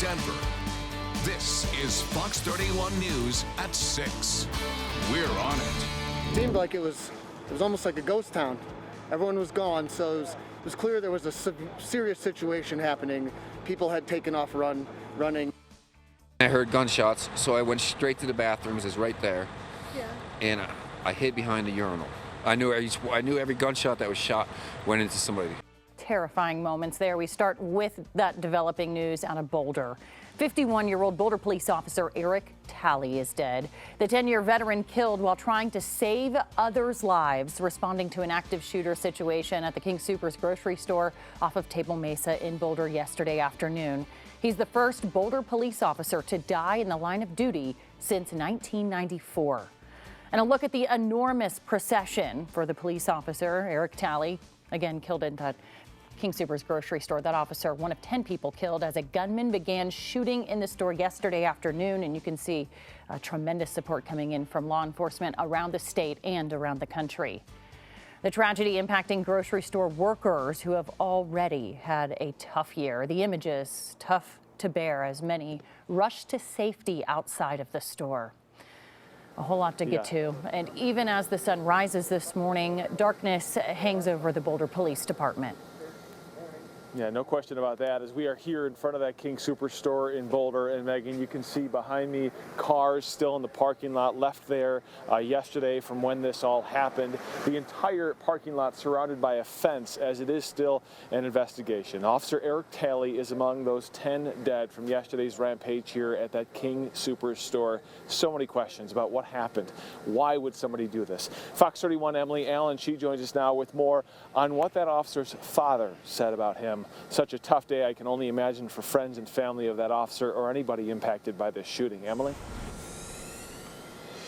Denver. This is Fox 31 News at 6. We're on it. It seemed like it was almost like a ghost town. Everyone was gone, so it was clear there was a serious situation happening. People had taken off running. I heard gunshots, so I went straight to the bathrooms. It's right there. Yeah. And I hid behind the urinal. I knew every gunshot that was shot went into somebody. Terrifying moments there. We start with that developing news out of Boulder. 51-year-old Boulder police officer Eric Talley is dead. The 10-year veteran killed while trying to save others' lives, responding to an active shooter situation at the King Soopers grocery store off of Table Mesa in Boulder yesterday afternoon. He's the first Boulder police officer to die in the line of duty since 1994. And a look at the enormous procession for the police officer, Eric Talley, again killed in that King Soopers grocery store. That officer, one of 10 people killed as a gunman began shooting in the store yesterday afternoon. And you can see tremendous support coming in from law enforcement around the state and around the country. The tragedy impacting grocery store workers who have already had a tough year. The images tough to bear as many rush to safety outside of the store. A whole lot to get to. And even as the sun rises this morning, darkness hangs over the Boulder Police Department. Yeah, no question about that. As we are here in front of that King Soopers store in Boulder, and Megan, you can see behind me cars still in the parking lot left there yesterday from when this all happened. The entire parking lot surrounded by a fence, as it is still an investigation. Officer Eric Talley is among those 10 dead from yesterday's rampage here at that King Soopers store. So many questions about what happened. Why would somebody do this? Fox 31 Emily Allen, she joins us now with more on what that officer's father said about him. Such a tough day, I can only imagine, for friends and family of that officer or anybody impacted by this shooting. Emily?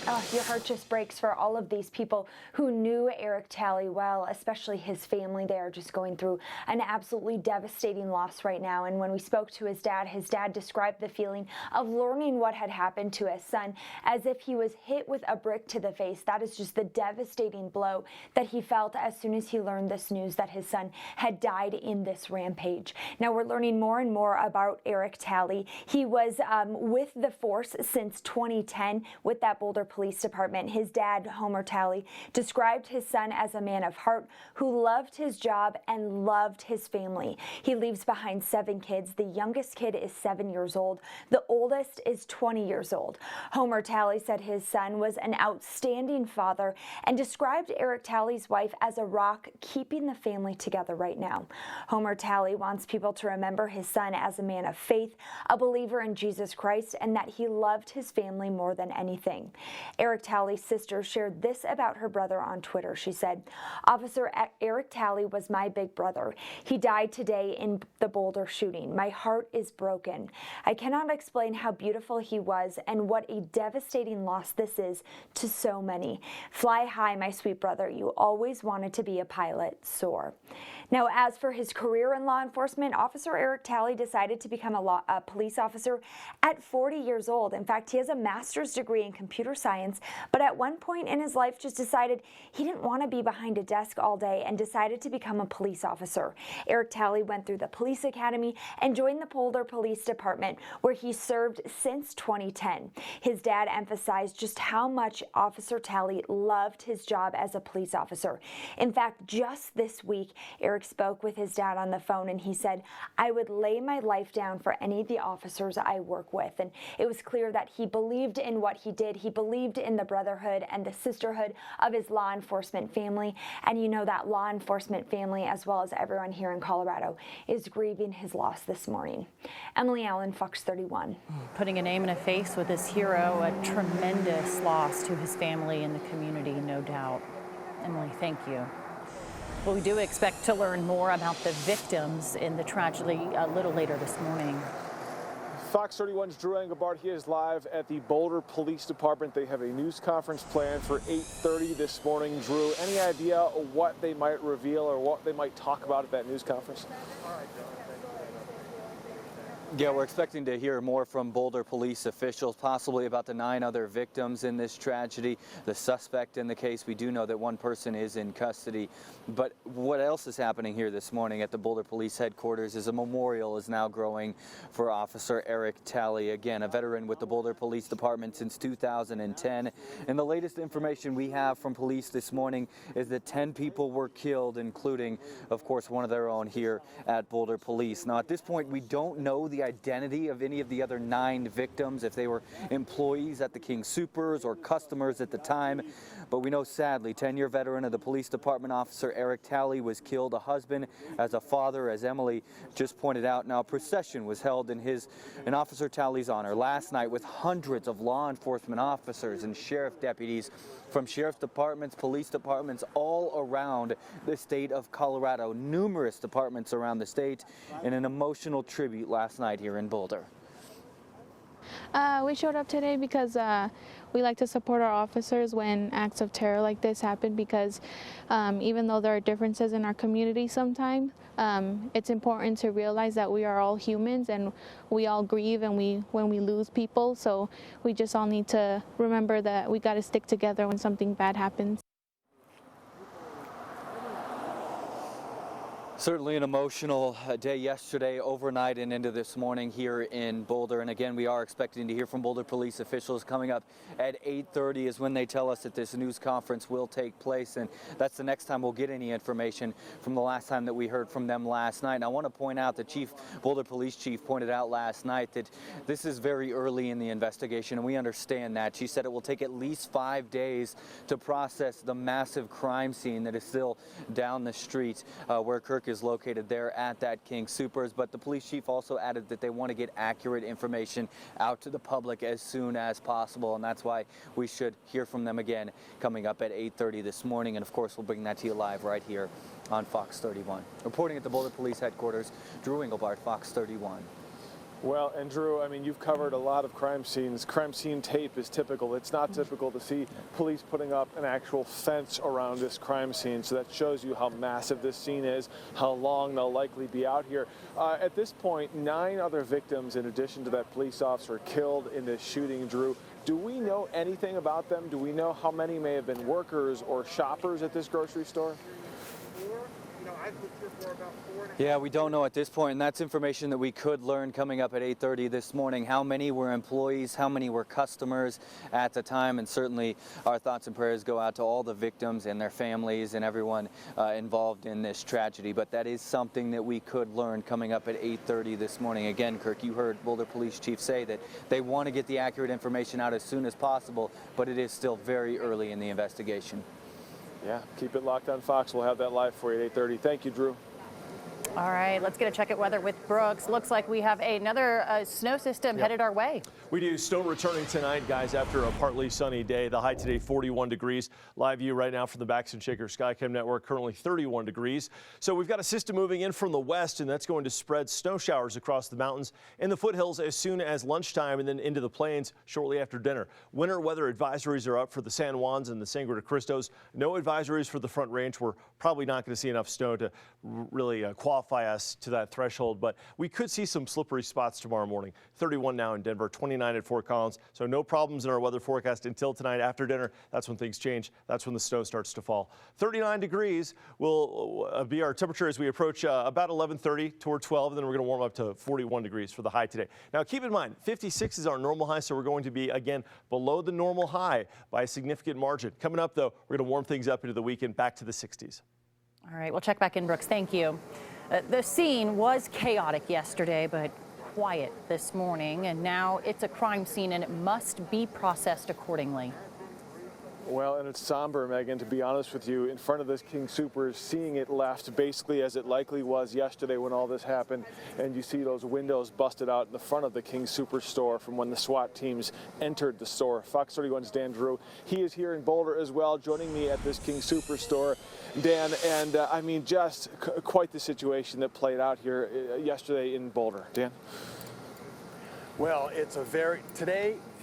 Oh, your heart just breaks for all of these people who knew Eric Talley well, especially his family. They are just going through an absolutely devastating loss right now. And when we spoke to his dad described the feeling of learning what had happened to his son as if he was hit with a brick to the face. That is just the devastating blow that he felt as soon as he learned this news that his son had died in this rampage. Now we're learning more and more about Eric Talley. He was with the force since 2010 with that Boulder Police Department. His dad, Homer Talley, described his son as a man of heart who loved his job and loved his family. He leaves behind 7 kids. The youngest kid is 7 years old. The oldest is 20 years old. Homer Talley said his son was an outstanding father and described Eric Talley's wife as a rock keeping the family together right now. Homer Talley wants people to remember his son as a man of faith, a believer in Jesus Christ, and that he loved his family more than anything. Eric Talley's sister shared this about her brother on Twitter. She said, "Officer Eric Talley was my big brother. He died today in the Boulder shooting. My heart is broken. I cannot explain how beautiful he was and what a devastating loss this is to so many. Fly high, my sweet brother. You always wanted to be a pilot. Soar." Now, as for his career in law enforcement, Officer Eric Talley decided to become a police officer at 40 years old. In fact, he has a master's degree in computer science, but at one point in his life just decided he didn't want to be behind a desk all day and decided to become a police officer. Eric Talley went through the police academy and joined the Boulder Police Department, where he served since 2010. His dad emphasized just how much Officer Talley loved his job as a police officer. In fact, just this week, Eric spoke with his dad on the phone and he said, "I would lay my life down for any of the officers I work with." And it was clear that he believed in what he did. He believed in the brotherhood and the sisterhood of his law enforcement family. And you know that law enforcement family, as well as everyone here in Colorado, is grieving his loss this morning. Emily Allen, Fox 31. Putting a name and a face with this hero, a tremendous loss to his family and the community, no doubt. Emily, thank you. Well, we do expect to learn more about the victims in the tragedy a little later this morning. Fox 31's Drew Engelbart, he is live at the Boulder Police Department. They have a news conference planned for 8:30 this morning. Drew, any idea what they might reveal or what they might talk about at that news conference? Yeah, we're expecting to hear more from Boulder police officials, possibly about the 9 other victims in this tragedy. The suspect in the case, we do know that one person is in custody. But what else is happening here this morning at the Boulder Police Headquarters is a memorial is now growing for Officer Eric Talley. Again, a veteran with the Boulder Police Department since 2010. And the latest information we have from police this morning is that 10 people were killed, including, of course, one of their own here at Boulder Police. Now, at this point, we don't know the identity of any of the other 9 victims, if they were employees at the King Soopers or customers at the time. But we know, sadly, 10-year veteran of the police department, Officer Eric Talley, was killed, a husband, as a father, as Emily just pointed out. Now, a procession was held in Officer Talley's honor last night with hundreds of law enforcement officers and sheriff deputies from sheriff departments, police departments all around the state of Colorado, numerous departments around the state, in an emotional tribute last night here in Boulder. We showed up today because we like to support our officers when acts of terror like this happen, because even though there are differences in our community sometimes, it's important to realize that we are all humans and we all grieve and when we lose people. So we just all need to remember that we got to stick together when something bad happens. Certainly an emotional day yesterday, overnight, and into this morning here in Boulder. And again, we are expecting to hear from Boulder police officials. Coming up at 8:30 is when they tell us that this news conference will take place. And that's the next time we'll get any information from the last time that we heard from them last night. And I want to point out the Boulder Police Chief pointed out last night that this is very early in the investigation, and we understand that. She said it will take at least 5 days to process the massive crime scene that is still down the street where Kirk is located there at that King Soopers. But the police chief also added that they want to get accurate information out to the public as soon as possible, and that's why we should hear from them again coming up at 8:30 this morning. And of course, we'll bring that to you live right here on Fox 31. Reporting at the Boulder Police Headquarters, Drew Engelbart, Fox 31. Well, and Drew, I mean, you've covered a lot of crime scenes. Crime scene tape is typical. It's not typical to see police putting up an actual fence around this crime scene. So that shows you how massive this scene is, how long they'll likely be out here. At this point, 9 other victims, in addition to that police officer, killed in this shooting, Drew. Do we know anything about them? Do we know how many may have been workers or shoppers at this grocery store? Yeah, we don't know at this point, and that's information that we could learn coming up at 8:30 this morning. How many were employees, how many were customers at the time, and certainly our thoughts and prayers go out to all the victims and their families and everyone involved in this tragedy. But that is something that we could learn coming up at 8:30 this morning. Again, Kirk, you heard Boulder Police Chief say that they want to get the accurate information out as soon as possible, but it is still very early in the investigation. Yeah, keep it locked on Fox. We'll have that live for you at 8:30. Thank you, Drew. All right, let's get a check at weather with Brooks. Looks like we have another snow system headed our way. We do. Snow returning tonight, guys, after a partly sunny day. The high today, 41 degrees. Live view right now from the Bax and Shaker Skycam network, currently 31 degrees. So we've got a system moving in from the west, and that's going to spread snow showers across the mountains and the foothills as soon as lunchtime, and then into the plains shortly after dinner. Winter weather advisories are up for the San Juans and the Sangre de Cristos. No advisories for the Front Range. We're probably not going to see enough snow to really qualify us to that threshold, but we could see some slippery spots tomorrow morning. 31 now in Denver, 29 at Fort Collins. So no problems in our weather forecast until tonight. After dinner, that's when things change. That's when the snow starts to fall. 39 degrees will be our temperature as we approach about 11:30 toward 12, and then we're going to warm up to 41 degrees for the high today. Now keep in mind, 56 is our normal high, so we're going to be again below the normal high by a significant margin. Coming up though, we're going to warm things up into the weekend back to the 60s. All right, we'll check back in, Brooks. Thank you. The scene was chaotic yesterday, but quiet this morning, and now it's a crime scene and it must be processed accordingly. Well, and it's somber, Megan, to be honest with you. In front of this King Soopers, seeing it left basically as it likely was yesterday when all this happened, and you see those windows busted out in the front of the King Soopers store from when the SWAT teams entered the store. Fox 31's Dan Drew. He is here in Boulder as well, joining me at this King Soopers store. Dan, and I mean, just quite the situation that played out here yesterday in Boulder. Dan? Well, it's a very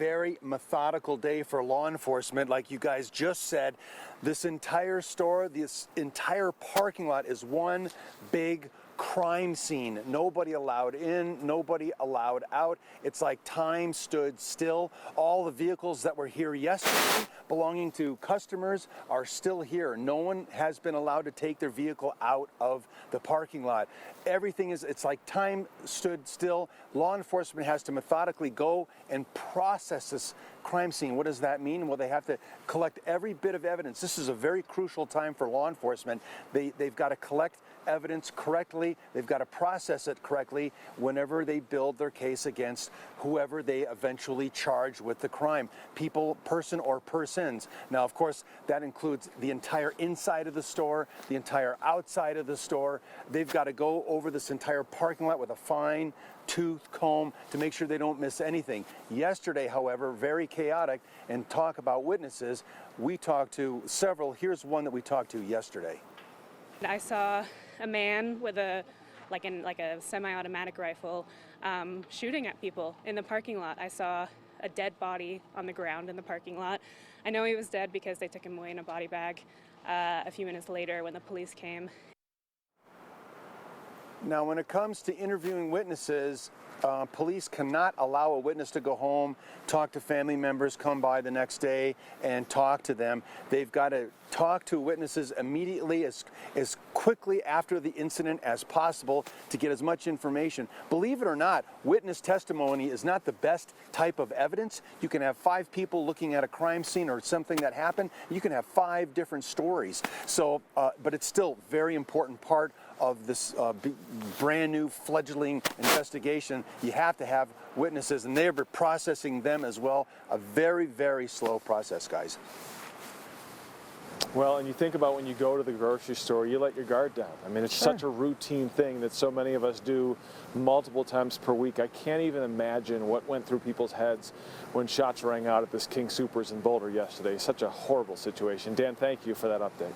very methodical day for law enforcement. Like you guys just said, this entire store, this entire parking lot is one big crime scene. Nobody allowed in, nobody allowed out. It's like time stood still. All the vehicles that were here yesterday belonging to customers are still here. No one has been allowed to take their vehicle out of the parking lot. Everything is, it's like time stood still. Law enforcement has to methodically go and process this crime scene. What does that mean? Well, they have to collect every bit of evidence. This is a very crucial time for law enforcement. They've got to collect evidence correctly. They've got to process it correctly whenever they build their case against whoever they eventually charge with the crime, people, person or persons. Now, of course, that includes the entire inside of the store, the entire outside of the store. They've got to go over this entire parking lot with a fine tooth comb to make sure they don't miss anything. Yesterday, however, very chaotic, and talk about witnesses. We talked to several. Here's one that we talked to yesterday. I saw a man with a semi-automatic rifle shooting at people in the parking lot. I saw a dead body on the ground in the parking lot. I know he was dead because they took him away in a body bag a few minutes later when the police came. Now, when it comes to interviewing witnesses, police cannot allow a witness to go home, talk to family members, come by the next day and talk to them. They've got to talk to witnesses immediately, as quickly after the incident as possible, to get as much information. Believe it or not, witness testimony is not the best type of evidence. You can have 5 people looking at a crime scene or something that happened. You can have 5 different stories. So, but it's still a very important part of this brand new fledgling investigation. You have to have witnesses, and they're processing them as well. A very, very slow process, guys. Well, and you think about when you go to the grocery store, you let your guard down. I mean, it's such a routine thing that so many of us do multiple times per week. I can't even imagine what went through people's heads when shots rang out at this King Soopers in Boulder yesterday. Such a horrible situation. Dan, thank you for that update.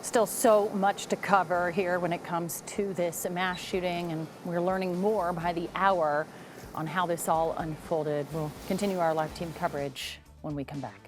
Still so much to cover here when it comes to this mass shooting, and we're learning more by the hour on how this all unfolded. We'll continue our live team coverage when we come back.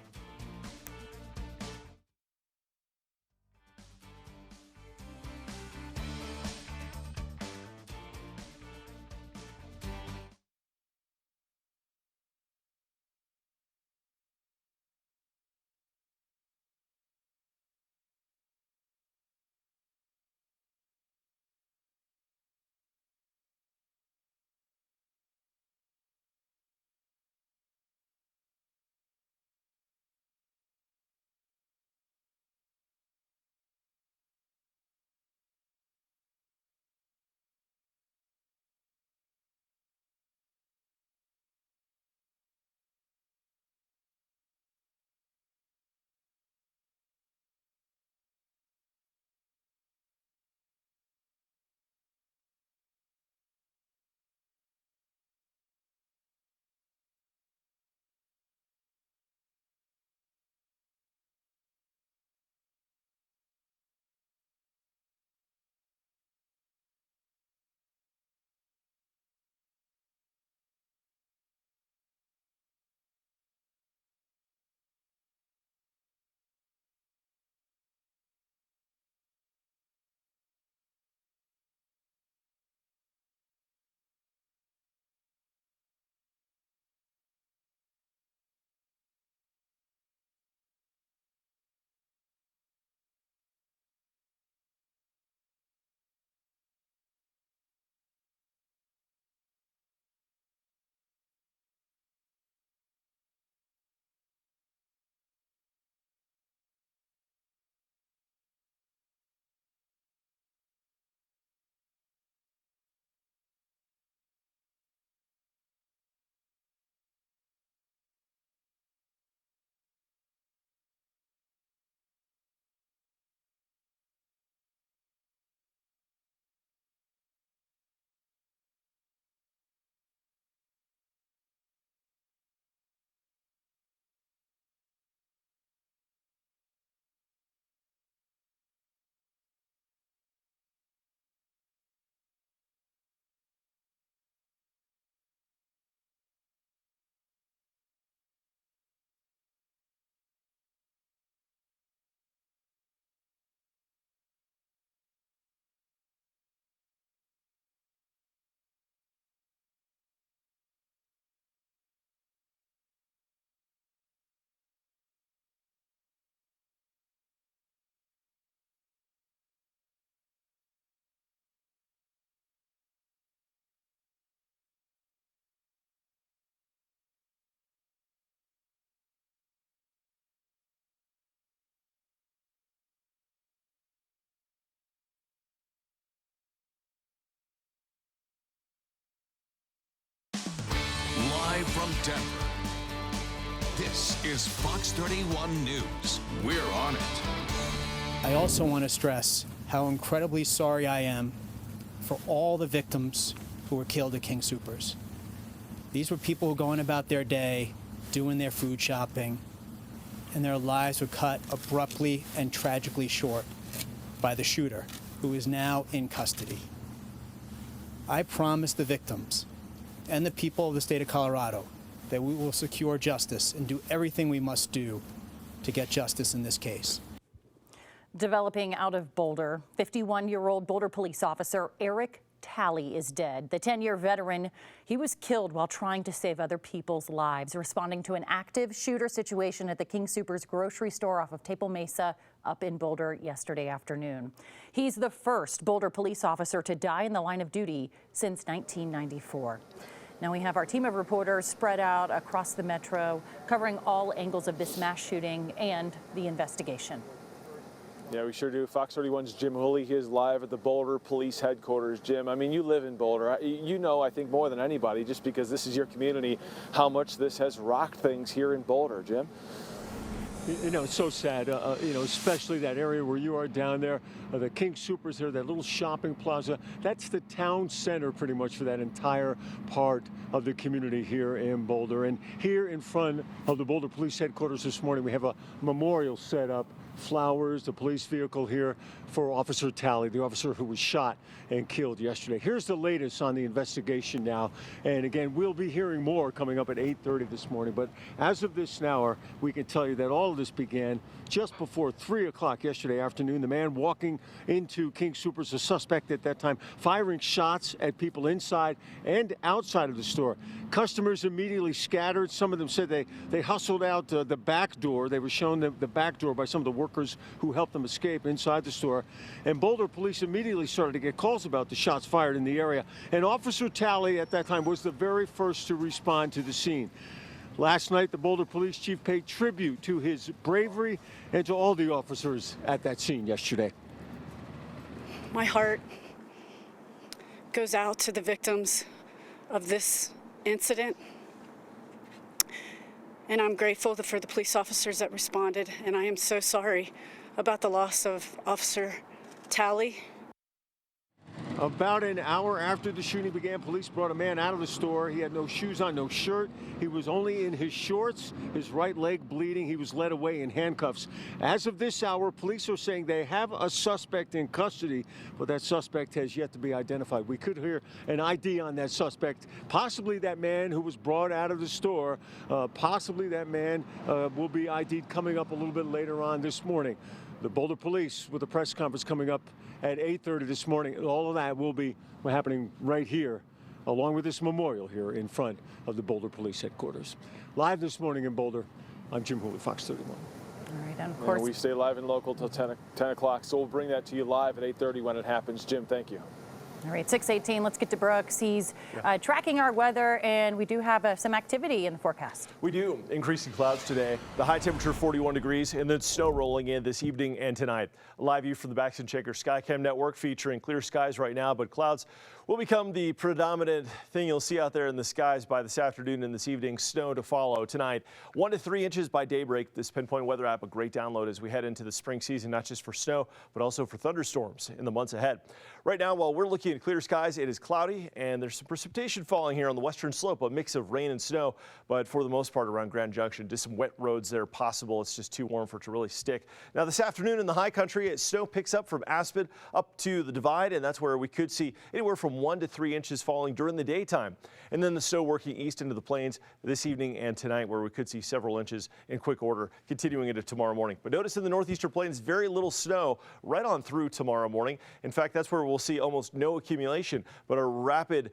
Live from Denver, this is Fox 31 News. We're on it. I also want to stress how incredibly sorry I am for all the victims who were killed at King Soopers. These were people who were going about their day, doing their food shopping, and their lives were cut abruptly and tragically short by the shooter, who is now in custody. I promise the victims and the people of the state of Colorado that we will secure justice and do everything we must do to get justice in this case. Developing out of Boulder, 51-year-old Boulder police officer Eric Talley is dead. The 10-year veteran, he was killed while trying to save other people's lives, responding to an active shooter situation at the King Soopers grocery store off of Table Mesa up in Boulder yesterday afternoon. He's the first Boulder police officer to die in the line of duty since 1994. Now we have our team of reporters spread out across the metro, covering all angles of this mass shooting and the investigation. Yeah, we sure do. Fox 31's Jim Hooley. He is live at the Boulder Police Headquarters. Jim, I mean, you live in Boulder. You know, I think more than anybody, just because this is your community, how much this has rocked things here in Boulder. Jim? You know, it's so sad, you know, especially that area where you are down there, the King Soopers there, that little shopping plaza. That's the town center pretty much for that entire part of the community here in Boulder. And here in front of the Boulder Police Headquarters this morning, we have a memorial set up, flowers, the police vehicle here for Officer Talley, the officer who was shot and killed yesterday. Here's the latest on the investigation now. And again, we'll be hearing more coming up at 8:30 this morning. But as of this hour, we can tell you that all of this began just before 3 o'clock yesterday afternoon. The man walking into King Soopers, a suspect at that time, firing shots at people inside and outside of the store. Customers immediately scattered. Some of them said they hustled out the back door. They were shown the back door by some of the workers who helped them escape inside the store. And Boulder police immediately started to get calls about the shots fired in the area. And Officer Talley at that time was the very first to respond to the scene. Last night, the Boulder Police Chief paid tribute to his bravery and to all the officers at that scene yesterday. My heart goes out to the victims of this incident. And I'm grateful for the police officers that responded. And I am so sorry about the loss of Officer Talley. About an hour after the shooting began, police brought a man out of the store. He had no shoes on, no shirt. He was only in his shorts, his right leg bleeding. He was led away in handcuffs. As of this hour, police are saying they have a suspect in custody, but that suspect has yet to be identified. We could hear an ID on that suspect. Possibly that man who was brought out of the store, possibly that man will be ID'd coming up a little bit later on this morning. The Boulder Police with a press conference coming up at 8:30 this morning. All of that will be happening right here, along with this memorial here in front of the Boulder Police Headquarters. Live this morning in Boulder, I'm Jim Hooley, Fox 31. All right, and of course, we stay live and local till 10 o'clock, so we'll bring that to you live at 8:30 when it happens. Jim, thank you. All right, 6:18, let's get to Brooks. He's tracking our weather, and we do have some activity in the forecast. We do. Increasing clouds today. The high temperature 41 degrees, and then snow rolling in this evening and tonight. A live view from the Baxton Shaker Skycam network featuring clear skies right now, but clouds will become the predominant thing you'll see out there in the skies by this afternoon and this evening. Snow to follow tonight. 1 to 3 inches by daybreak. This Pinpoint Weather app, a great download as we head into the spring season, not just for snow, but also for thunderstorms in the months ahead. Right now, while we're looking at clear skies, it is cloudy and there's some precipitation falling here on the western slope, a mix of rain and snow, but for the most part around Grand Junction, just some wet roads there possible. It's just too warm for it to really stick. Now this afternoon in the high country, snow picks up from Aspen up to the Divide, and that's where we could see anywhere from 1 to 3 inches falling during the daytime. And then the snow working east into the plains this evening and tonight, where we could see several inches in quick order, continuing into tomorrow morning. But notice in the northeastern plains, very little snow right on through tomorrow morning. In fact, that's where we'll see almost no accumulation, but a rapid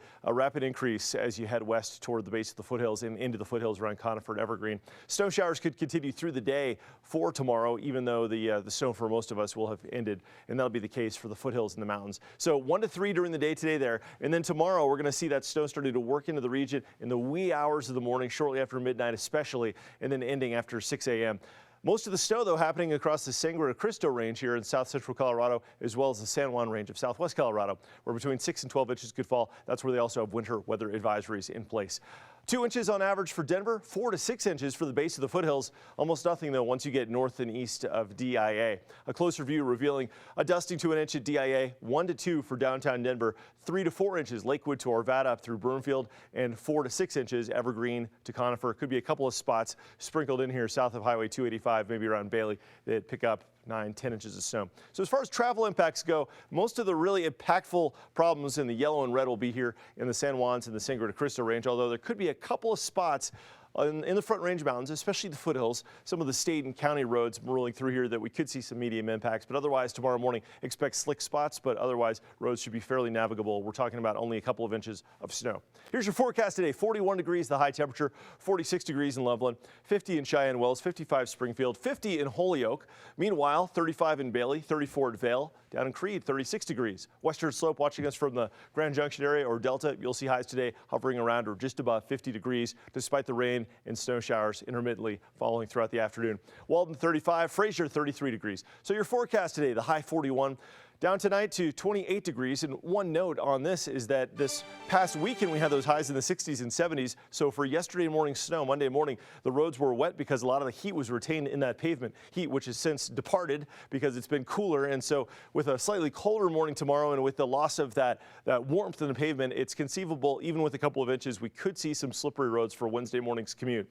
increase as you head west toward the base of the foothills and into the foothills around Conifer and Evergreen. Snow showers could continue through the day for tomorrow, even though the snow for most of us will have ended, and that'll be the case for the foothills and the mountains. So 1 to 3 during the day today there, and then tomorrow we're going to see that snow starting to work into the region in the wee hours of the morning, shortly after midnight especially, and then ending after 6 a.m. Most of the snow, though, happening across the Sangre Cristo range here in south central Colorado, as well as the San Juan range of southwest Colorado, where between 6 and 12 inches could fall. That's where they also have winter weather advisories in place. 2 inches on average for Denver, 4 to 6 inches for the base of the foothills. Almost nothing, though, once you get north and east of DIA. A closer view revealing a dusting to an inch at DIA, 1 to 2 for downtown Denver, 3 to 4 inches Lakewood to Arvada up through Broomfield, and 4 to 6 inches Evergreen to Conifer. Could be a couple of spots sprinkled in here south of Highway 285, maybe around Bailey, that pick up 9, 10 inches of snow. So as far as travel impacts go, most of the really impactful problems in the yellow and red will be here in the San Juans and the Sangre de Cristo range, although there could be a couple of spots in the Front Range Mountains, especially the foothills, some of the state and county roads rolling through here that we could see some medium impacts. But otherwise, tomorrow morning, expect slick spots, but otherwise, roads should be fairly navigable. We're talking about only a couple of inches of snow. Here's your forecast today. 41 degrees, the high temperature, 46 degrees in Loveland, 50 in Cheyenne Wells, 55 Springfield, 50 in Holyoke. Meanwhile, 35 in Bailey, 34 at Vail. Down in Creed, 36 degrees. Western Slope, watching us from the Grand Junction area or Delta, you'll see highs today hovering around or just above 50 degrees, despite the rain and snow showers intermittently following throughout the afternoon. Walden, 35, Fraser, 33 degrees. So your forecast today, the high 41. Down tonight to 28 degrees. And one note on this is that this past weekend we had those highs in the 60s and 70s. So for yesterday morning snow, Monday morning, the roads were wet because a lot of the heat was retained in that pavement. Heat which has since departed because it's been cooler. And so with a slightly colder morning tomorrow and with the loss of that warmth in the pavement, it's conceivable even with a couple of inches, we could see some slippery roads for Wednesday morning's commute.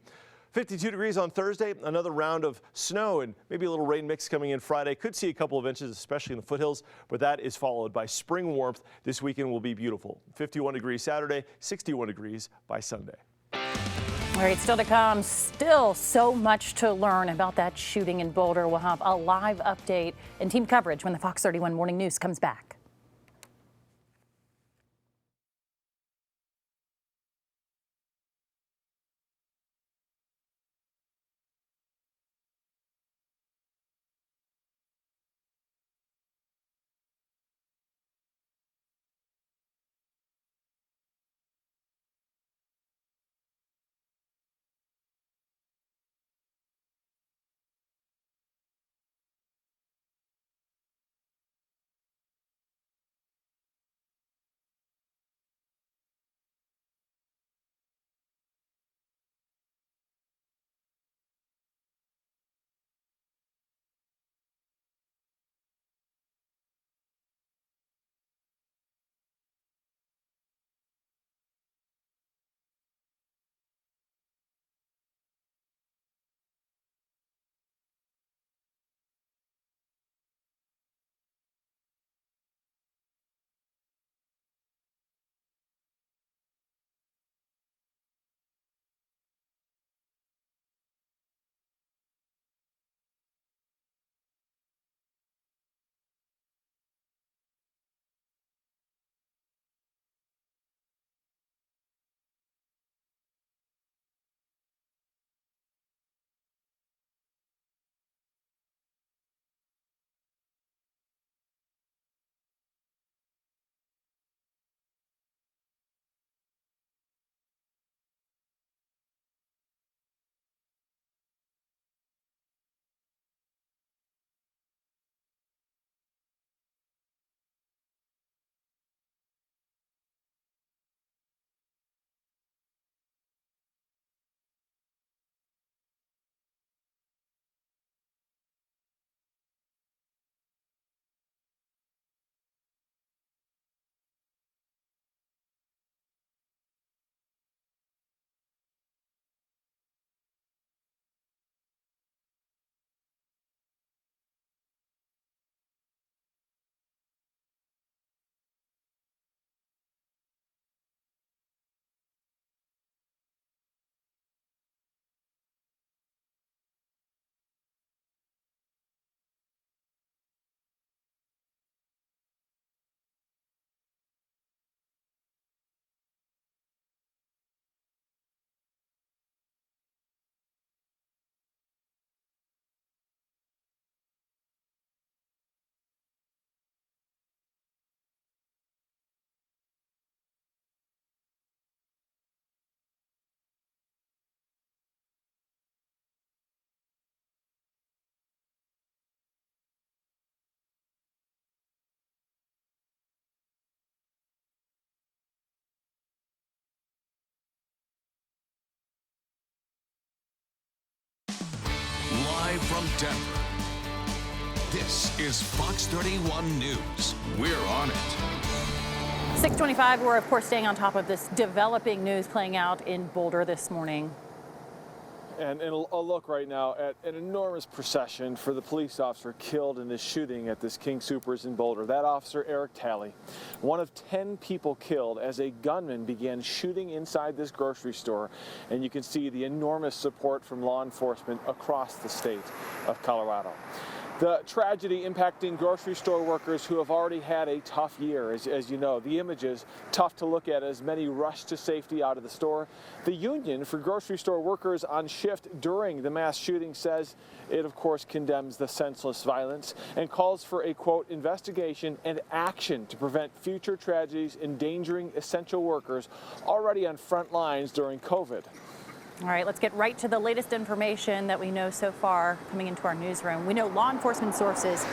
52 degrees on Thursday, another round of snow and maybe a little rain mix coming in Friday. Could see a couple of inches, especially in the foothills, but that is followed by spring warmth. This weekend will be beautiful. 51 degrees Saturday, 61 degrees by Sunday. All right, still to come, still so much to learn about that shooting in Boulder. We'll have a live update and team coverage when the Fox 31 Morning News comes back. from Denver, this is Fox 31 News. We're on it. 6:25, we're of course staying on top of this developing news playing out in Boulder this morning. And a look right now at an enormous procession for the police officer killed in this shooting at this King Soopers in Boulder. That officer, Eric Talley, one of 10 people killed as a gunman began shooting inside this grocery store. And you can see the enormous support from law enforcement across the state of Colorado. The tragedy impacting grocery store workers who have already had a tough year. As you know, the images tough to look at as many rush to safety out of the store. The union for grocery store workers on shift during the mass shooting says it, of course, condemns the senseless violence and calls for a, quote, investigation and action to prevent future tragedies endangering essential workers already on front lines during COVID. All right, let's get right to the latest information that we know so far coming into our newsroom. We know law enforcement sources,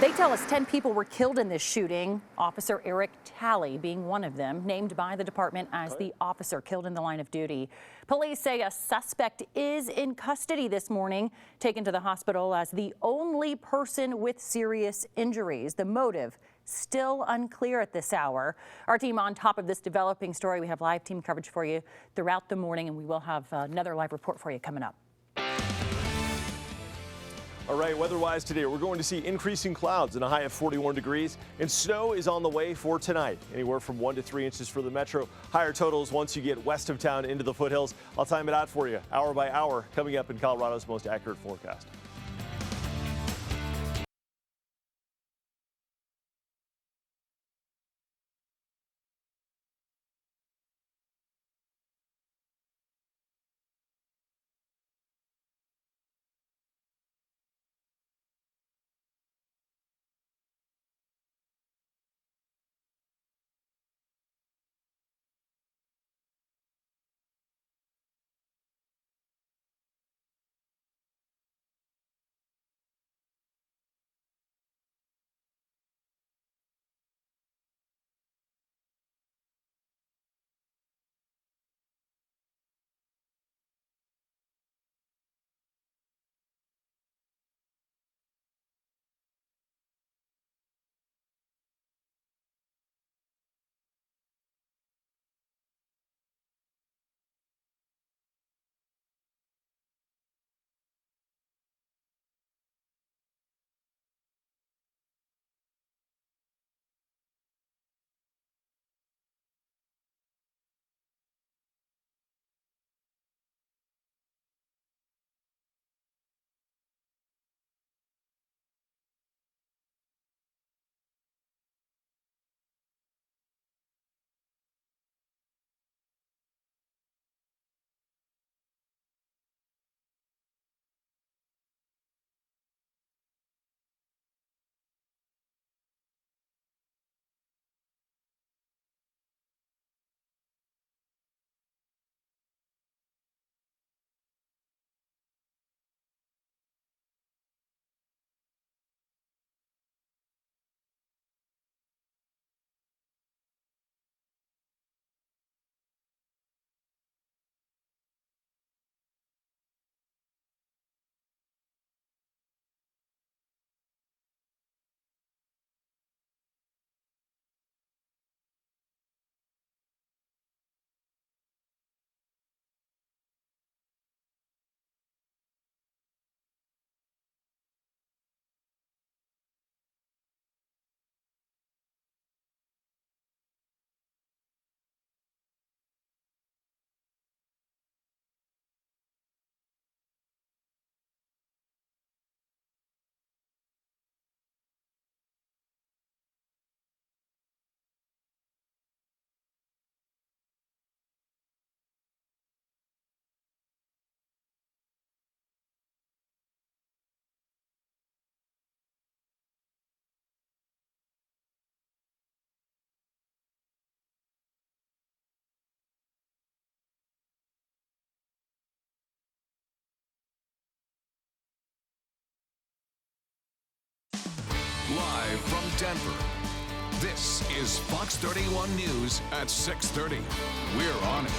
they tell us 10 people were killed in this shooting, Officer Eric Talley being one of them, named by the department as the officer killed in the line of duty. Police say a suspect is in custody this morning, taken to the hospital as the only person with serious injuries. The motive still unclear at this hour. Our team on top of this developing story. We have live team coverage for you throughout the morning, and we will have another live report for you coming up. All right, weather-wise today, we're going to see increasing clouds and a high of 41 degrees, and snow is on the way for tonight. Anywhere from 1 to 3 inches for the metro. Higher totals once you get west of town into the foothills. I'll time it out for you hour by hour coming up in Colorado's most accurate forecast. Live from Denver, this is Fox 31 News at 6:30. We're on it.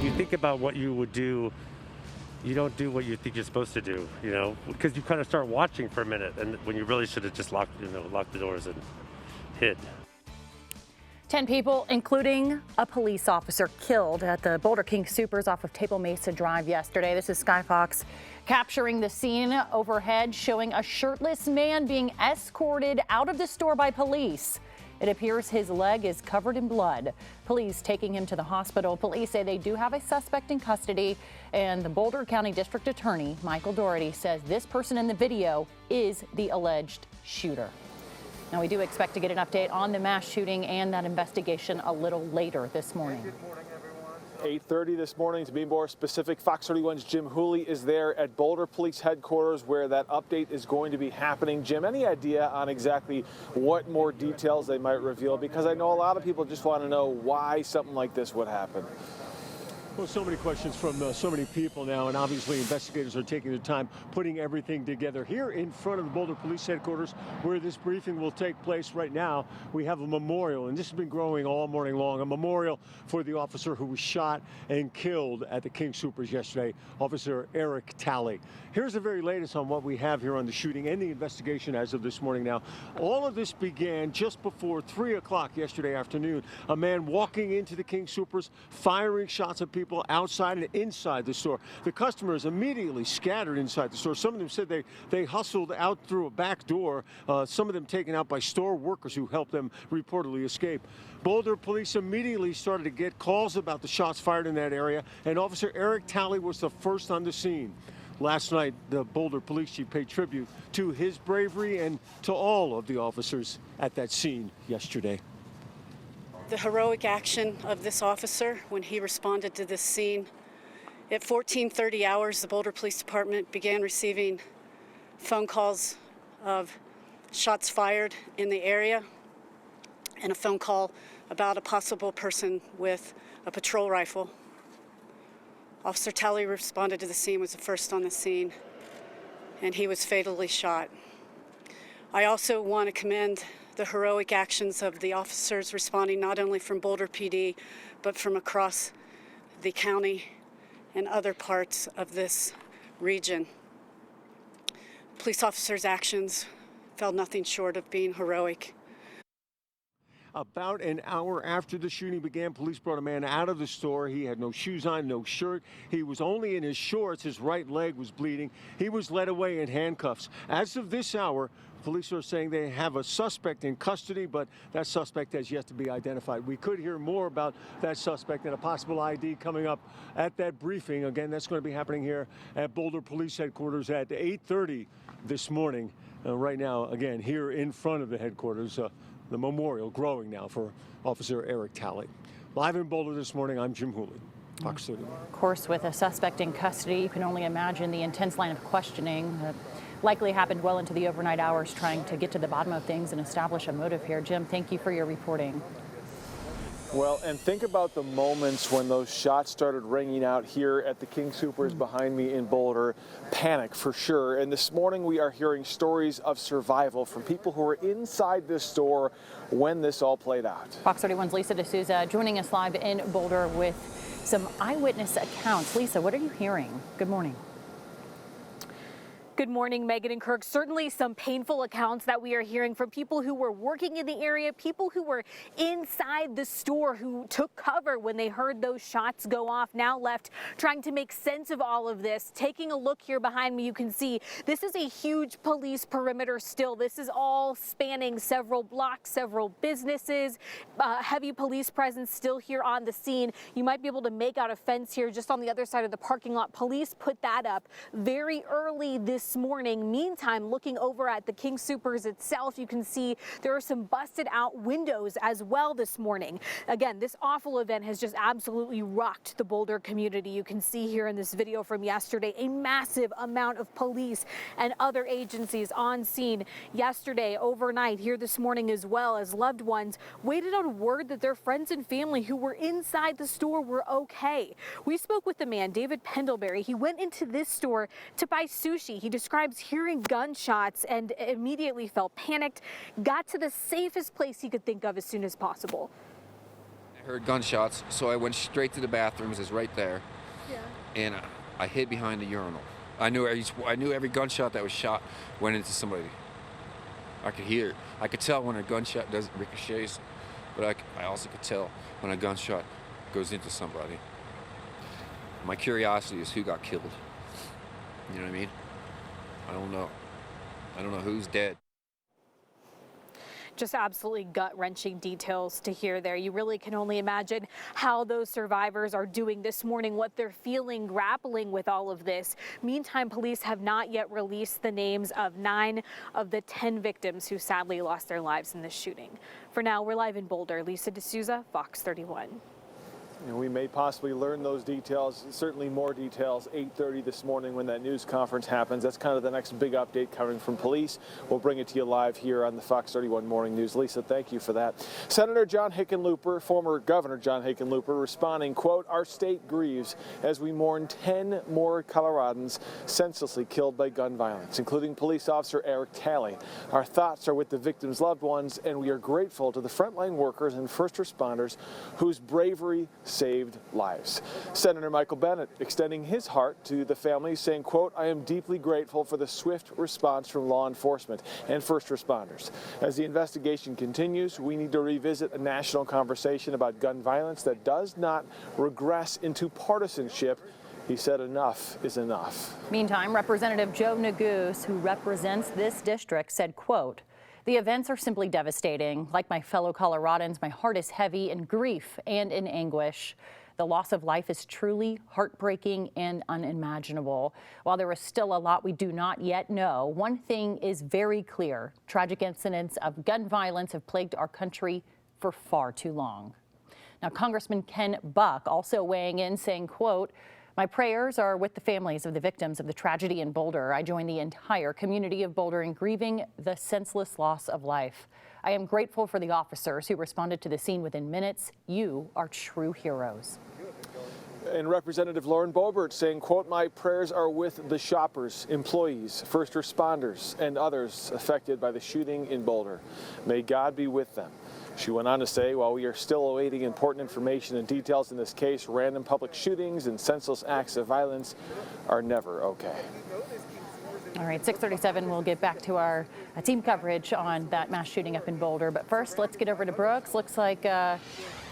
You think about what you would do, you don't do what you think you're supposed to do, you know, because you kind of start watching for a minute, and when you really should have just locked the doors and hid. 10 people, including a police officer, killed at the Boulder King Supers off of Table Mesa Drive yesterday. This is Sky Fox capturing the scene overhead, showing a shirtless man being escorted out of the store by police. It appears his leg is covered in blood. Police taking him to the hospital. Police say they do have a suspect in custody, and the Boulder County District Attorney, Michael Doherty, says this person in the video is the alleged shooter. Now, we do expect to get an update on the mass shooting and that investigation a little later this morning. Good morning, everyone. 8:30 this morning. To be more specific, Fox 31's Jim Hooley is there at Boulder Police Headquarters where that update is going to be happening. Jim, any idea on exactly what more details they might reveal? Because I know a lot of people just want to know why something like this would happen. Well, so many questions from so many people now, and obviously investigators are taking their time putting everything together. Here in front of the Boulder Police Headquarters, where this briefing will take place right now, we have a memorial, and this has been growing all morning long, a memorial for the officer who was shot and killed at the King Supers yesterday, Officer Eric Talley. Here's the very latest on what we have here on the shooting and the investigation as of this morning now. All of this began just before 3 o'clock yesterday afternoon. A man walking into the King Supers, firing shots at people outside and inside the store. The customers immediately scattered inside the store. Some of them said they hustled out through a back door, some of them taken out by store workers who helped them reportedly escape. Boulder police immediately started to get calls about the shots fired in that area, and Officer Eric Talley was the first on the scene. Last night, the Boulder police chief paid tribute to his bravery and to all of the officers at that scene yesterday. The heroic action of this officer when he responded to this scene. At 14:30 hours, the Boulder Police Department began receiving phone calls of shots fired in the area and a phone call about a possible person with a patrol rifle. Officer Talley responded to the scene, was the first on the scene, and he was fatally shot. I also want to commend the heroic actions of the officers responding not only from Boulder PD, but from across the county and other parts of this region. Police officers' actions fell nothing short of being heroic. About an hour after the shooting began, police brought a man out of the store. He had no shoes on, no shirt. He was only in his shorts. His right leg was bleeding. He was led away in handcuffs. As of this hour, police are saying they have a suspect in custody, but that suspect has yet to be identified. We could hear more about that suspect and a possible ID coming up at that briefing. Again, that's going to be happening here at Boulder Police Headquarters at 8:30 this morning. Right now, again, here in front of the headquarters, the memorial growing now for Officer Eric Talley. Live in Boulder this morning, I'm Jim Hooley, Fox 31. Of course, with a suspect in custody, you can only imagine the intense line of questioning that likely happened well into the overnight hours, trying to get to the bottom of things and establish a motive here. Jim, thank you for your reporting. Well, and think about the moments when those shots started ringing out here at the King Supers behind me in Boulder. Panic for sure. And this morning we are hearing stories of survival from people who were inside this store when this all played out. Fox 31's Lisa D'Souza joining us live in Boulder with some eyewitness accounts. Lisa, what are you hearing? Good morning. Good morning, Megan and Kirk. Certainly some painful accounts that we are hearing from people who were working in the area, people who were inside the store who took cover when they heard those shots go off, now left trying to make sense of all of this. Taking a look here behind me, you can see this is a huge police perimeter still. This is all spanning several blocks, several businesses, heavy police presence still here on the scene. You might be able to make out a fence here just on the other side of the parking lot. Police put that up very early this morning. Meantime, looking over at the King Supers itself, you can see there are some busted out windows as well this morning. Again, this awful event has just absolutely rocked the Boulder community. You can see here in this video from yesterday a massive amount of police and other agencies on scene yesterday, overnight, here this morning, as well as loved ones waited on word that their friends and family who were inside the store were okay. We spoke with the man, David Pendlebury. He went into this store to buy sushi. He describes hearing gunshots and immediately felt panicked, got to the safest place he could think of as soon as possible. I heard gunshots, so I went straight to the bathrooms, is right there. Yeah. And I hid behind the urinal. I knew every gunshot that was shot went into somebody. I could hear it. I could tell when a gunshot doesn't ricochets, but I also could tell when a gunshot goes into somebody. My curiosity is who got killed. You know what I mean? I don't know. I don't know who's dead. Just absolutely gut-wrenching details to hear there. You really can only imagine how those survivors are doing this morning, what they're feeling, grappling with all of this. Meantime, police have not yet released the names of 9 of the 10 victims who sadly lost their lives in this shooting. For now, we're live in Boulder. Lisa D'Souza, Fox 31. And we may possibly learn those details, certainly more details, 8:30 this morning when that news conference happens. That's kind of the next big update coming from police. We'll bring it to you live here on the Fox 31 Morning News. Lisa, thank you for that. Senator John Hickenlooper, former Governor John Hickenlooper, responding, quote, "Our state grieves as we mourn 10 more Coloradans senselessly killed by gun violence, including police officer Eric Talley. Our thoughts are with the victims' loved ones, and we are grateful to the frontline workers and first responders whose bravery saved lives." Senator Michael Bennet extending his heart to the families, saying, quote, "I am deeply grateful for the swift response from law enforcement and first responders. As the investigation continues, we need to revisit a national conversation about gun violence that does not regress into partisanship." He said enough is enough. Meantime, Representative Joe Neguse, who represents this district, said, quote, "The events are simply devastating. Like my fellow Coloradans, my heart is heavy in grief and in anguish. The loss of life is truly heartbreaking and unimaginable. While there is still a lot we do not yet know, one thing is very clear. Tragic incidents of gun violence have plagued our country for far too long." Now, Congressman Ken Buck also weighing in, saying, quote, "My prayers are with the families of the victims of the tragedy in Boulder. I join the entire community of Boulder in grieving the senseless loss of life. I am grateful for the officers who responded to the scene within minutes. You are true heroes." And Representative Lauren Boebert saying, quote, "My prayers are with the shoppers, employees, first responders, and others affected by the shooting in Boulder. May God be with them." She went on to say, "While we are still awaiting important information and details in this case, random public shootings and senseless acts of violence are never okay." All right, 6:37, we'll get back to our team coverage on that mass shooting up in Boulder. But first, let's get over to Brooks. Looks like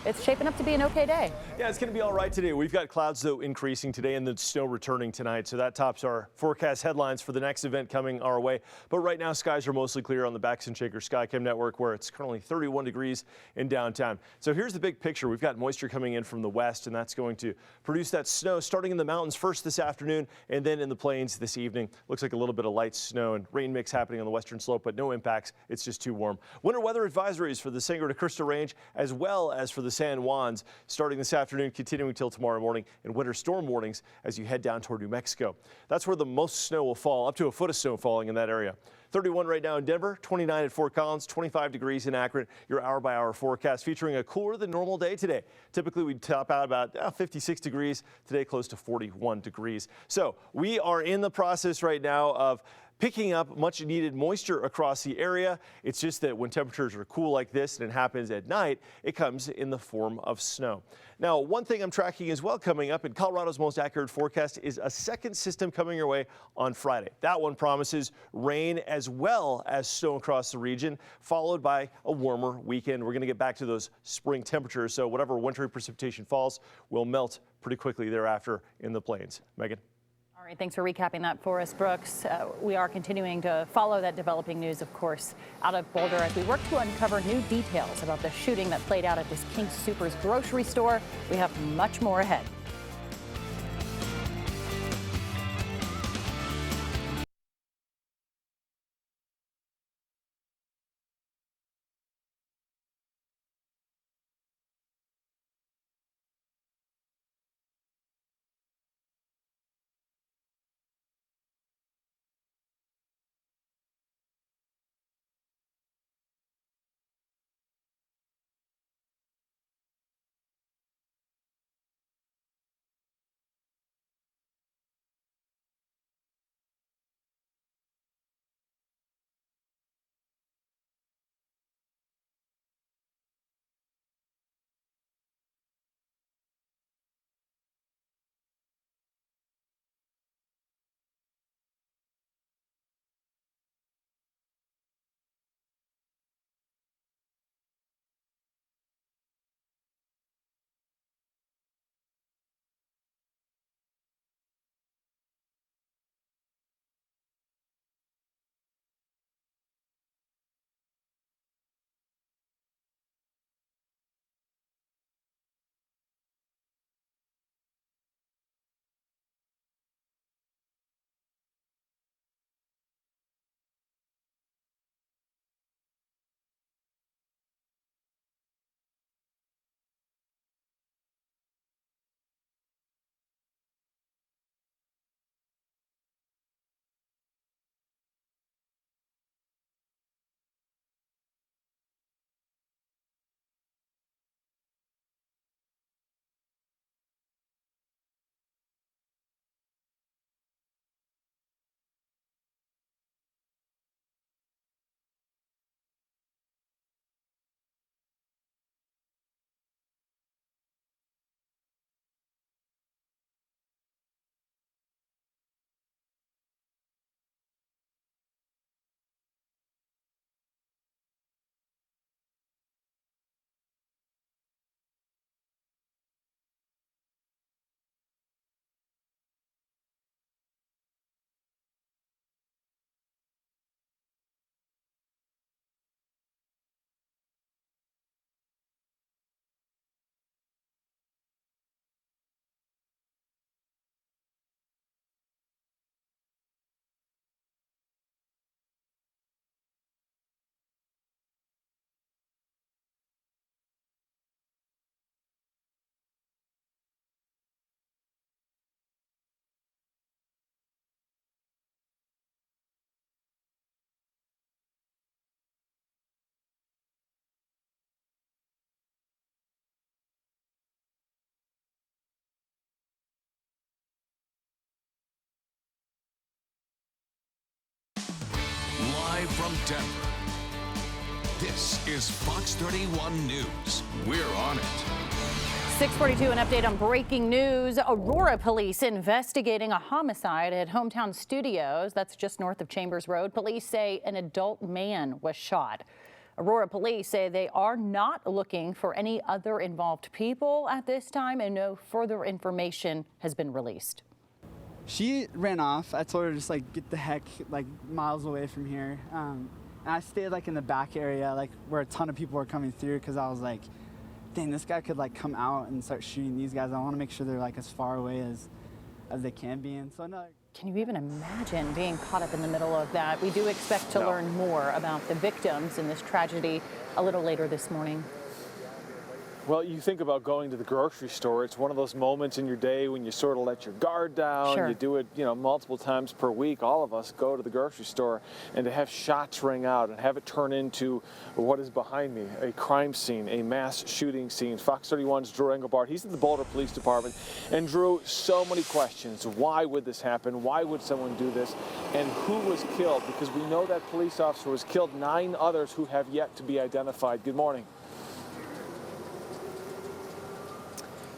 it's shaping up to be an okay day. Yeah, it's going to be all right today. We've got clouds, though, increasing today and the snow returning tonight. So that tops our forecast headlines for the next event coming our way. But right now, skies are mostly clear on the Bax and Shaker SkyCam network, where it's currently 31 degrees in downtown. So here's the big picture. We've got moisture coming in from the west, and that's going to produce that snow starting in the mountains first this afternoon and then in the plains this evening. Looks like a little bit of light snow and rain mix happening on the western slope, but no impacts. It's just too warm. Winter weather advisories for the Sangre de Cristo Range as well as for the San Juans starting this afternoon, continuing till tomorrow morning, and winter storm warnings as you head down toward New Mexico. That's where the most snow will fall, up to a foot of snow falling in that area. 31 right now in Denver, 29 at Fort Collins, 25 degrees in Akron. Your hour-by-hour forecast featuring a cooler than normal day today. Typically, we'd top out about 56 degrees. Today, close to 41 degrees. So we are in the process right now of picking up much needed moisture across the area. It's just that when temperatures are cool like this and it happens at night, it comes in the form of snow. Now, one thing I'm tracking as well coming up in Colorado's most accurate forecast is a second system coming your way on Friday. That one promises rain as well as snow across the region, followed by a warmer weekend. We're going to get back to those spring temperatures, so whatever wintry precipitation falls will melt pretty quickly thereafter in the plains. Megan? All right, thanks for recapping that for us, Brooks. We are continuing to follow that developing news, of course, out of Boulder as we work to uncover new details about the shooting that played out at this King Soopers grocery store. We have much more ahead. Denver. This is Fox 31 News. We're on it. 6:42, an update on breaking news. Aurora police investigating a homicide at Hometown Studios. That's just north of Chambers Road. Police say an adult man was shot. Aurora police say they are not looking for any other involved people at this time, and no further information has been released. She ran off. I told her just like get the heck like miles away from here. And I stayed like in the back area, like where a ton of people were coming through, because I was like, dang, this guy could like come out and start shooting these guys. I want to make sure they're like as far away as they can be. And so no. Can you even imagine being caught up in the middle of that? We do expect to learn more about the victims in this tragedy a little later this morning. Well, you think about going to the grocery store. It's one of those moments in your day when you sort of let your guard down. Sure. You do it, multiple times per week. All of us go to the grocery store, and to have shots ring out and have it turn into what is behind me, a crime scene, a mass shooting scene. Fox 31's Drew Engelbart, he's at the Boulder Police Department. And Drew, so many questions. Why would this happen? Why would someone do this? And who was killed? Because we know that police officer was killed. 9 others who have yet to be identified. Good morning.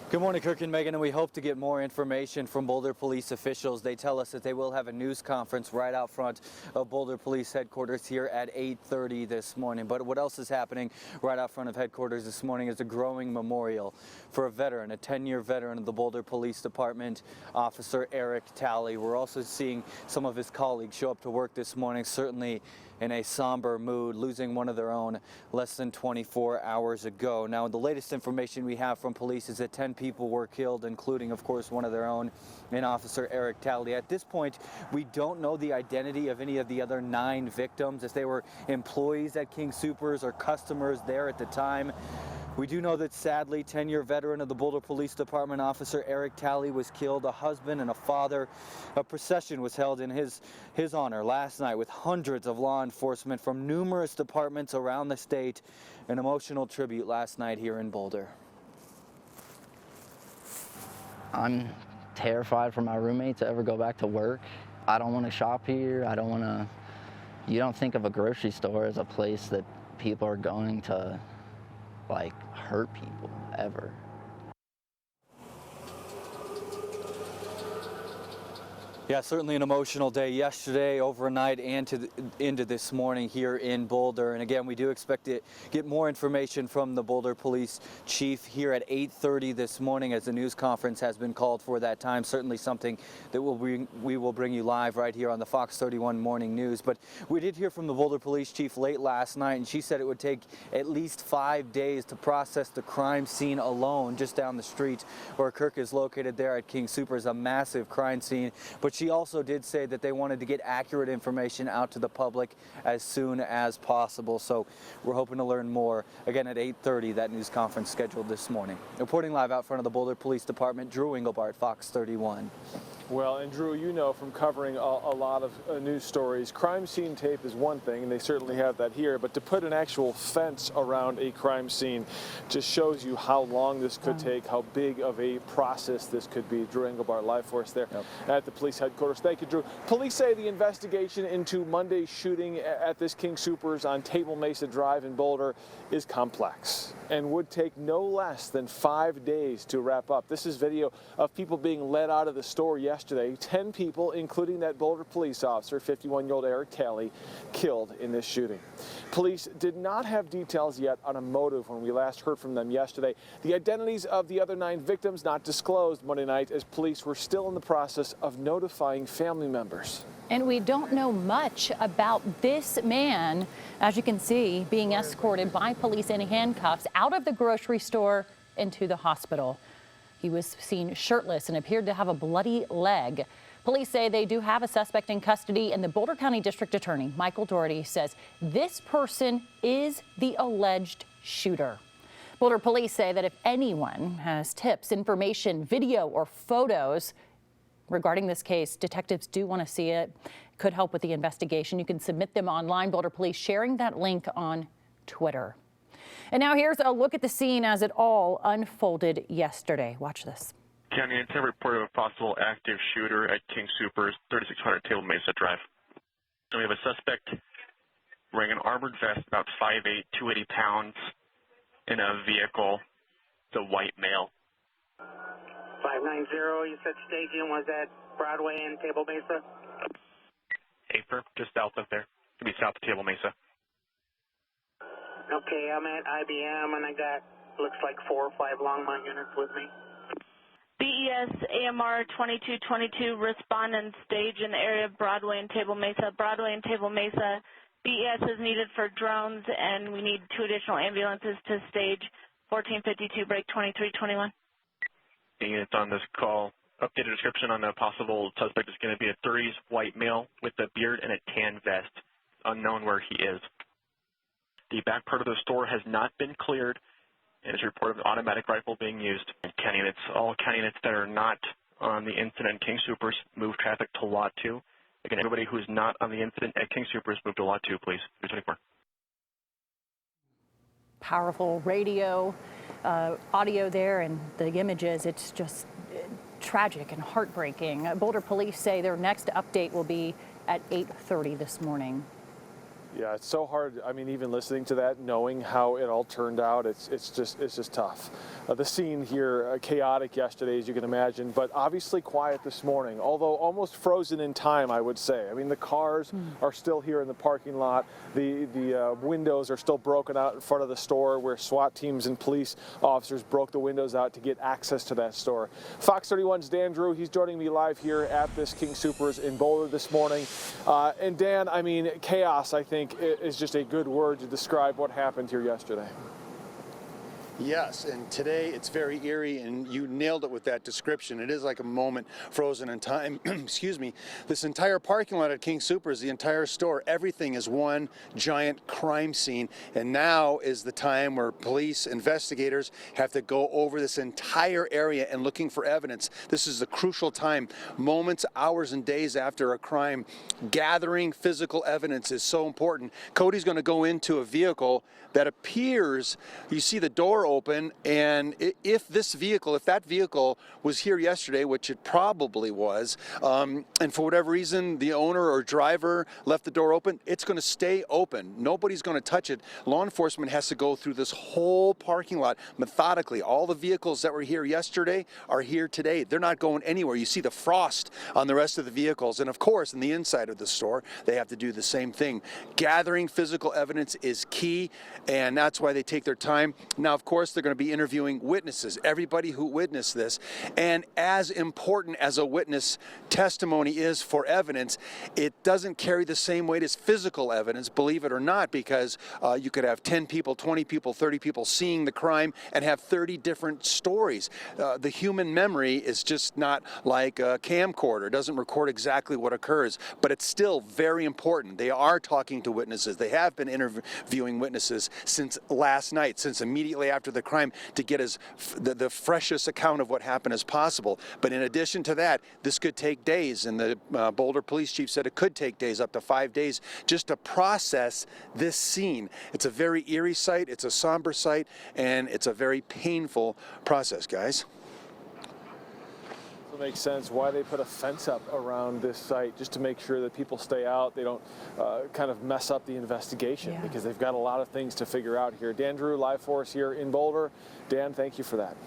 Good morning, Kirk and Megan, and we hope to get more information from Boulder police officials. They tell us that they will have a news conference right out front of Boulder Police headquarters here at 8:30 this morning. But what else is happening right out front of headquarters this morning is a growing memorial for a veteran, a 10-year veteran of the Boulder Police Department, Officer Eric Talley. We're also seeing some of his colleagues show up to work this morning, certainly in a somber mood, losing one of their own less than 24 hours ago. Now, the latest information we have from police is that 10 people were killed, including, of course, one of their own, and Officer Eric Talley. At this point, we don't know the identity of any of the other 9 victims, if they were employees at King Soopers or customers there at the time. We do know that, sadly, 10-year veteran of the Boulder Police Department, Officer Eric Talley, was killed, a husband and a father. A procession was held in his honor last night with hundreds of law enforcement from numerous departments around the state. An emotional tribute last night here in Boulder. I'm terrified for my roommate to ever go back to work. I don't want to shop here. You don't think of a grocery store as a place that people are going to like hurt people ever. Yeah, certainly an emotional day yesterday, overnight, and into this morning here in Boulder. And again, we do expect to get more information from the Boulder Police Chief here at 8:30 this morning, as the news conference has been called for that time. Certainly something that we will bring you live right here on the Fox 31 Morning News. But we did hear from the Boulder Police Chief late last night, and she said it would take at least 5 days to process the crime scene alone just down the street where Kirk is located there at King Soopers, a massive crime scene. But she also did say that they wanted to get accurate information out to the public as soon as possible. So we're hoping to learn more again at 8:30, that news conference scheduled this morning. Reporting live out front of the Boulder Police Department, Drew Engelbart, Fox 31. Well, and Drew, you know from covering a lot of news stories, crime scene tape is one thing, and they certainly have that here, but to put an actual fence around a crime scene just shows you how long this could take, how big of a process this could be. Drew Engelbart, live for us there at the police headquarters. Thank you, Drew. Police say the investigation into Monday's shooting at this King Soopers on Table Mesa Drive in Boulder is complex and would take no less than 5 days to wrap up. This is video of people being led out of the store yesterday. 10 people, including that Boulder police officer, 51-year-old Eric Talley, killed in this shooting. Police did not have details yet on a motive when we last heard from them yesterday. The identities of the other 9 victims not disclosed Monday night, as police were still in the process of notifying family members. And we don't know much about this man, as you can see, being escorted by police in handcuffs out of the grocery store into the hospital. He was seen shirtless and appeared to have a bloody leg. Police say they do have a suspect in custody, and the Boulder County District Attorney, Michael Doherty, says this person is the alleged shooter. Boulder police say that if anyone has tips, information, video, or photos regarding this case, detectives do want to see it. It could help with the investigation. You can submit them online. Boulder Police sharing that link on Twitter. And now here's a look at the scene as it all unfolded yesterday. Watch this. County intel reported a possible active shooter at King Soopers, 3600 Table Mesa Drive. And we have a suspect wearing an armored vest, about 5'8", 280 pounds, in a vehicle. It's a white male. 590, you said staging was at Broadway and Table Mesa? Afer, just south of there. Could be south of Table Mesa. Okay, I'm at IBM and I got, looks like 4 or 5 Longmont units with me. BES AMR 2222 respond and stage in the area of Broadway and Table Mesa. Broadway and Table Mesa, BES is needed for drones, and we need 2 additional ambulances to stage 1452 break 2321. Units on this call. Updated description on the possible suspect is going to be a 30s white male with a beard and a tan vest. Unknown where he is. The back part of the store has not been cleared. It is reported of an automatic rifle being used. County units, all county units that are not on the incident King Soopers, move traffic to Lot 2. Again, everybody who's not on the incident at King Soopers, move to Lot 2, please. 324. Powerful radio, audio there, and the images. It's just tragic and heartbreaking. Boulder police say their next update will be at 8:30 this morning. Yeah, it's so hard. I mean, even listening to that, knowing how it all turned out, it's just tough. The scene here, chaotic yesterday, as you can imagine, but obviously quiet this morning, although almost frozen in time, I would say. I mean, the cars are still here in the parking lot. The windows are still broken out in front of the store where SWAT teams and police officers broke the windows out to get access to that store. Fox 31's Dan Drew, he's joining me live here at this King Soopers in Boulder this morning. And Dan, I mean, chaos, I think, is just a good word to describe what happened here yesterday. Yes, and today it's very eerie, and you nailed it with that description. It is like a moment frozen in time. Excuse me. This entire parking lot at King Soopers, the entire store, everything is one giant crime scene, and now is the time where police investigators have to go over this entire area and looking for evidence. This is a crucial time, moments, hours, and days after a crime. Gathering physical evidence is so important. Cody's going to go into a vehicle that appears, you see the door open, and if that vehicle was here yesterday, which it probably was, and for whatever reason the owner or driver left the door open, it's going to stay open. Nobody's going to touch it. Law enforcement has to go through this whole parking lot methodically. All the vehicles that were here yesterday are here today. They're not going anywhere. You see the frost on the rest of the vehicles, and of course in the inside of the store they have to do the same thing. Gathering physical evidence is key, and that's why they take their time. Now, of course, they're going to be interviewing witnesses, everybody who witnessed this. And as important as a witness testimony is for evidence, it doesn't carry the same weight as physical evidence, believe it or not, because you could have 10 people, 20 people, 30 people seeing the crime and have 30 different stories. The human memory is just not like a camcorder. It doesn't record exactly what occurs, but it's still very important. They are talking to witnesses. They have been interviewing witnesses since last night, since immediately after the crime, to get the freshest account of what happened as possible. But in addition to that, this could take days, and the Boulder police chief said it could take days, up to 5 days, just to process this scene. It's a very eerie sight, it's a somber sight, and it's a very painful process, guys. It makes sense why they put a fence up around this site, just to make sure that people stay out. They don't kind of mess up the investigation, because they've got a lot of things to figure out here. Dan Drew, live for us here in Boulder. Dan, thank you for that.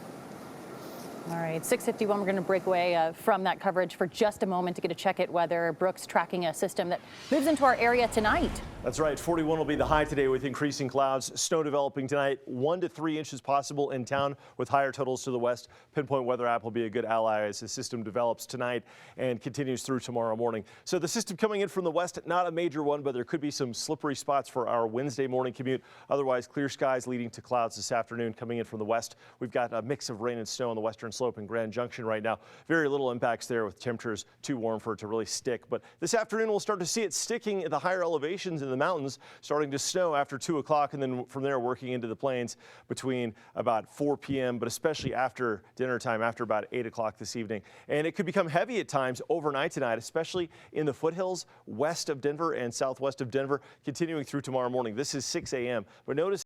All right, 6:51, we're going to break away from that coverage for just a moment to get a check at weather. Brooks tracking a system that moves into our area tonight. That's right. 41 will be the high today with increasing clouds. Snow developing tonight. 1 to 3 inches possible in town with higher totals to the west. Pinpoint Weather app will be a good ally as the system develops tonight and continues through tomorrow morning. So the system coming in from the west, not a major one, but there could be some slippery spots for our Wednesday morning commute. Otherwise, clear skies leading to clouds this afternoon coming in from the west. We've got a mix of rain and snow on the western slope in Grand Junction right now. Very little impacts there with temperatures too warm for it to really stick. But this afternoon, we'll start to see it sticking at the higher elevations in the mountains, starting to snow after 2 o'clock, and then from there working into the plains between about 4 p.m., but especially after dinner time, after about 8 o'clock this evening. And it could become heavy at times overnight tonight, especially in the foothills west of Denver and southwest of Denver, continuing through tomorrow morning. This is 6 a.m. But notice